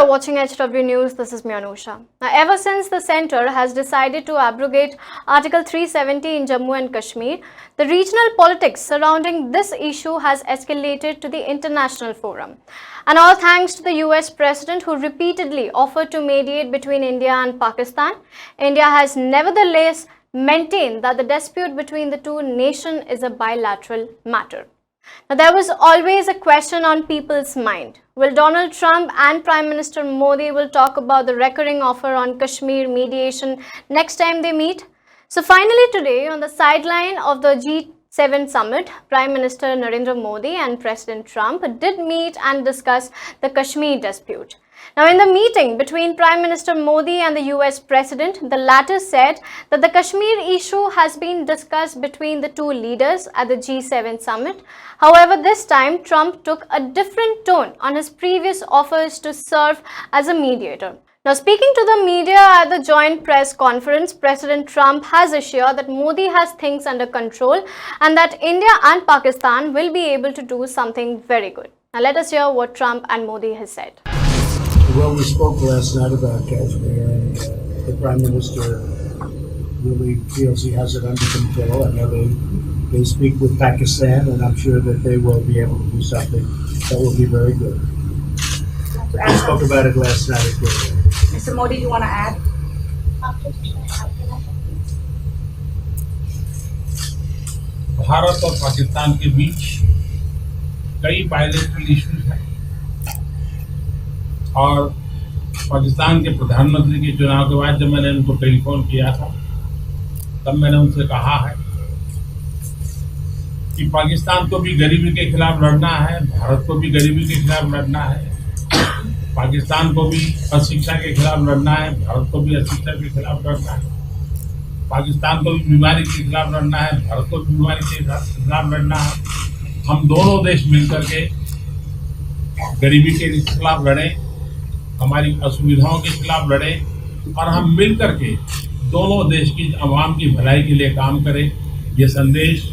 you're watching HW News. This is me, Anusha. Now, ever since the centre has decided to abrogate Article 370 in Jammu and Kashmir, the regional politics surrounding this issue has escalated to the international forum. And all thanks to the US President, who repeatedly offered to mediate between India and Pakistan, India has nevertheless maintained that the dispute between the two nations is a bilateral matter. Now, there was always a question on people's mind. Will Donald Trump and Prime Minister Modi will talk about the recurring offer on Kashmir mediation next time they meet? So finally today, on the sideline of the G7 summit, Prime Minister Narendra Modi and President Trump did meet and discuss the Kashmir dispute. Now, in the meeting between Prime Minister Modi and the US President, the latter said that the Kashmir issue has been discussed between the two leaders at the G7 summit. However, this time Trump took a different tone on his previous offers to serve as a mediator. Now, speaking to the media at the joint press conference, President Trump has assured that Modi has things under control and that India and Pakistan will be able to do something very good. Now, let us hear what Trump and Modi has said. Well, we spoke last night about Kashmir, and the Prime Minister really feels he has it under control. I know they speak with Pakistan, and I'm sure that they will be able to do something that will be very good. We spoke about it last night as well. Mr. Modi, you want to add? Bharat और पाकिस्तान के बीच कई bilateral issues हैं और पाकिस्तान के प्रधानमंत्री के चुनाव के बाद जब मैंने उनको टेलीफोन किया था तब मैंने उनसे कहा है कि पाकिस्तान को भी गरीबी के खिलाफ लड़ना है, भारत को भी गरीबी के खिलाफ लड़ना है, पाकिस्तान को भी अशिक्षा के खिलाफ लड़ना है, भारत को भी अशिक्षा के खिलाफ लड़ना है, पाकिस्तान को भी बीमारी के खिलाफ लड़ना है, भारत को भी बीमारी के खिलाफ लड़ना है। हम दोनों देश मिलकर के गरीबी के खिलाफ लड़ें, हमारी असुविधाओं के खिलाफ लड़ें और हम मिलकर के दोनों देश की आवाम की भलाई के लिए काम करें। ये संदेश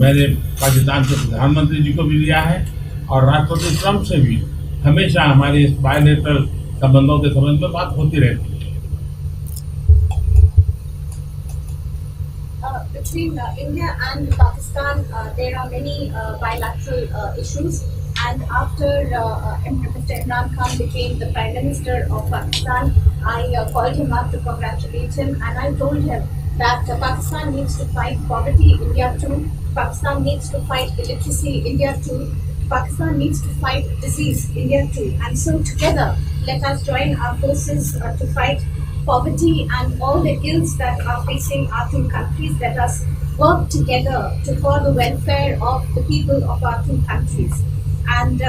मैंने पाकिस्तान के प्रधानमंत्री जी को भी दिया है और राष्ट्रपति ट्रंप से भी हमेशा हमारे इस बायलैटरल संबंधों के संबंध में बात होती रहती है। Between India and Pakistan, there are many bilateral issues. And after Mr. Imran Khan became the Prime Minister of Pakistan, I called him up to congratulate him, and I told him that Pakistan needs to fight poverty, India too. Pakistan needs to fight illiteracy, India too. Pakistan needs to fight disease, India too. And so together, let us join our forces to fight poverty and all the ills that are facing our two countries. Let us work together for the welfare of the people of our two countries. And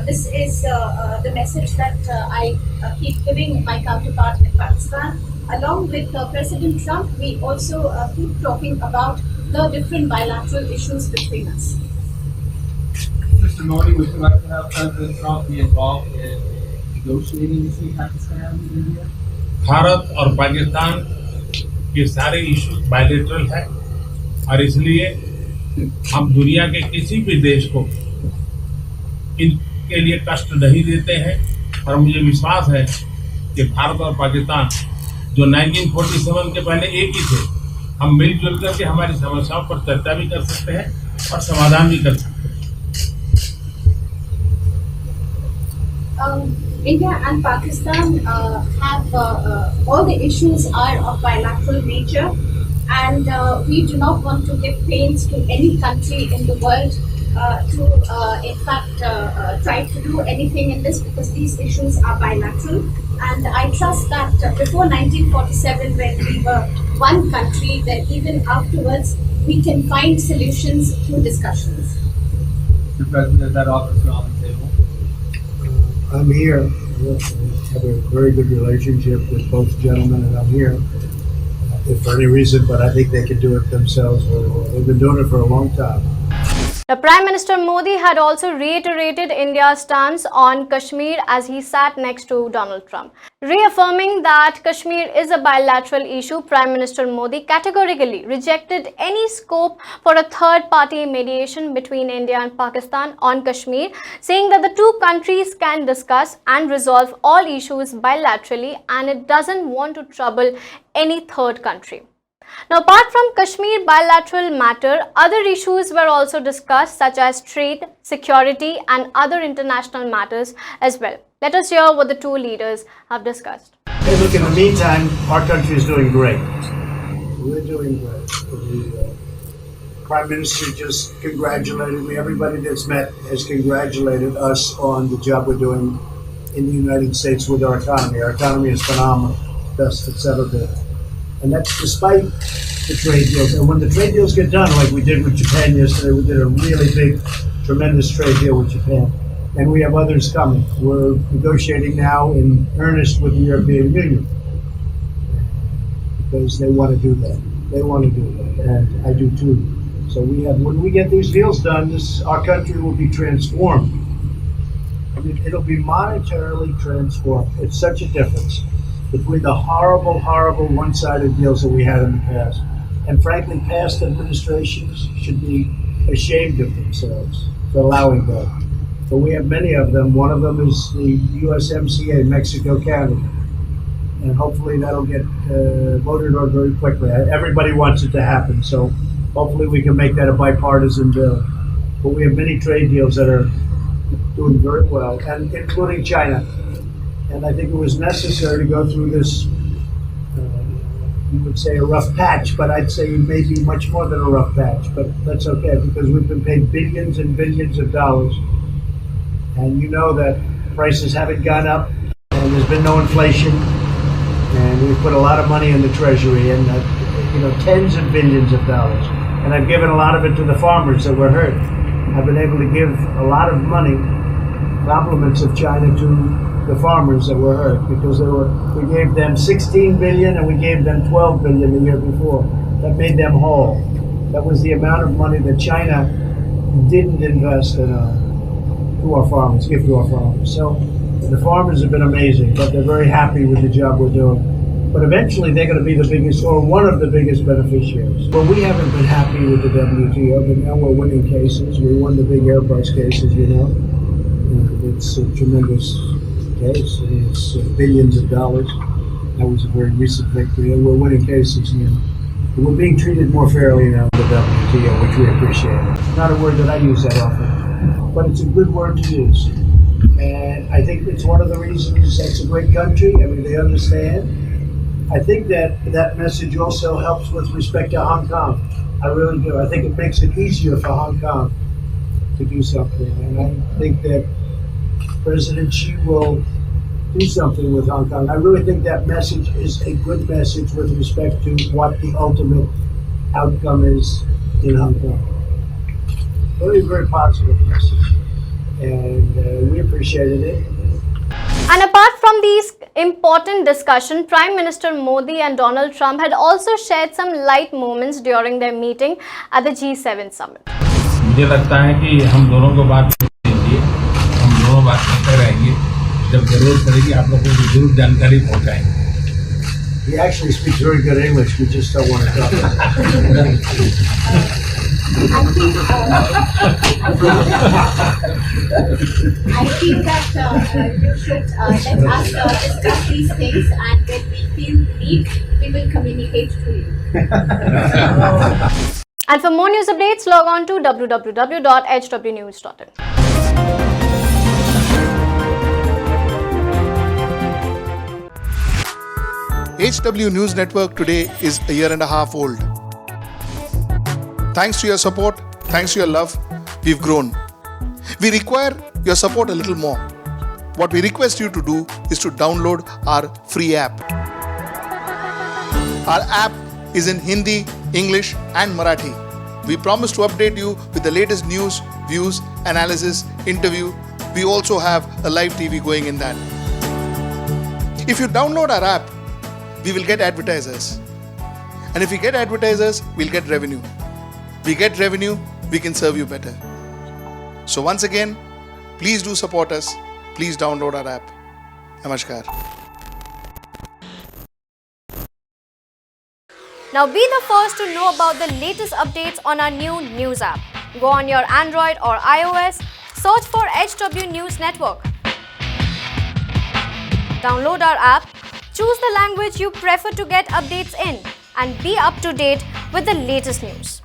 this is the message that I keep giving my counterpart in Pakistan. Along with President Trump, we also keep talking about the different bilateral issues between us. Mr. Modi, would you like to have President Trump be involved in negotiating between Pakistan and India? Bharat और पाकिस्तान के सारे issues bilateral है और इसलिए हम दुनिया के किसी भी देश को इनके लिए कष्ट नहीं देते हैं और मुझे विश्वास है कि भारत और पाकिस्तान जो 1947 के पहले एक ही थे, हम मिलजुल करके हमारी समस्याओं पर चर्चा भी कर सकते हैं और समाधान भी कर सकते हैं। India and Pakistan have all the issues are of bilateral nature, and we do not want to give pains to any country in the world to in fact try to do anything in this, because these issues are bilateral. And I trust that before 1947, when we were one country, that even afterwards we can find solutions through discussions. Mr. President, that offer is on the table. I'm here. We have a very good relationship with both gentlemen, and I'm here. If for any reason, but I think they can do it themselves very well. They've been doing it for a long time. The Prime Minister Modi had also reiterated India's stance on Kashmir as he sat next to Donald Trump. Reaffirming that Kashmir is a bilateral issue, Prime Minister Modi categorically rejected any scope for a third-party mediation between India and Pakistan on Kashmir, saying that the two countries can discuss and resolve all issues bilaterally and it doesn't want to trouble any third country. Now, apart from Kashmir bilateral matter, other issues were also discussed such as trade, security and other international matters as well. Let us hear what the two leaders have discussed. Hey, look, in the meantime, our country is doing great. We're doing great. The Prime Minister just congratulated me. Everybody that's met has congratulated us on the job we're doing in the United States with our economy. Our economy is phenomenal, best it's ever been. And that's despite the trade deals. And when the trade deals get done, like we did with Japan yesterday, we did a really big, tremendous trade deal with Japan. And we have others coming. We're negotiating now in earnest with the European Union because they want to do that. They want to do that, and I do too. So when we get these deals done, our country will be transformed. I mean, it'll be monetarily transformed. It's such a difference between the horrible, horrible one-sided deals that we had in the past. And frankly, past administrations should be ashamed of themselves for allowing that. But we have many of them. One of them is the USMCA, Mexico-Canada. And hopefully that'll get voted on very quickly. Everybody wants it to happen, so hopefully we can make that a bipartisan bill. But we have many trade deals that are doing very well, and including China. And I think it was necessary to go through this, you would say a rough patch, but I'd say maybe much more than a rough patch. But that's okay, because we've been paid billions and billions of dollars. And you know that prices haven't gone up, and there's been no inflation. And we've put a lot of money in the Treasury, and tens of billions of dollars. And I've given a lot of it to the farmers that were hurt. I've been able to give a lot of money, compliments of China, to the farmers that were hurt, because we gave them 16 billion and we gave them 12 billion the year before. That made them whole. That was the amount of money that China didn't invest in to our farmers, give to our farmers. So the farmers have been amazing, but they're very happy with the job we're doing. But eventually they're going to be the biggest, or one of the biggest beneficiaries. Well, we haven't been happy with the WTO, but now we're winning cases. We won the big Airbus cases, and it's a tremendous case. It's billions of dollars. That was a very recent victory, and we're winning cases now. And we're being treated more fairly now in the WTO, which we appreciate. It's not a word that I use that often, but it's a good word to use. And I think it's one of the reasons it's a great country. I mean, they understand. I think that message also helps with respect to Hong Kong. I really do. I think it makes it easier for Hong Kong to do something. And I think that President Xi will do something with Hong Kong. I really think that message is a good message with respect to what the ultimate outcome is in Hong Kong. Very, very positive message. And we appreciated it. And apart from these important discussions, Prime Minister Modi and Donald Trump had also shared some light moments during their meeting at the G7 summit. मुझे लगता है कि हम दोनों को बात कीजिए, हम दोनों बात करते रहेंगे, जब जरूरत पड़ेगी आप लोगों को जरूर जानकारी पहुंचाएंगे. He actually speaks very good English. We just don't want to talk about it. I think that you should let us discuss these things, and when we feel need, we will communicate to you. And for more news updates, log on to www.hwnews.in. HW News Network today is a year and a half old. Thanks to your support, thanks to your love, we've grown. We require your support a little more. What we request you to do is to download our free app. Our app is in Hindi, English and Marathi. We promise to update you with the latest news, views, analysis, interview. We also have a live TV going in that. If you download our app, we will get advertisers. And if we get advertisers, we'll get revenue. We get revenue, we can serve you better. So once again, please do support us. Please download our app. Namaskar. Now be the first to know about the latest updates on our new news app. Go on your Android or iOS, search for HW News Network. Download our app, choose the language you prefer to get updates in, and be up to date with the latest news.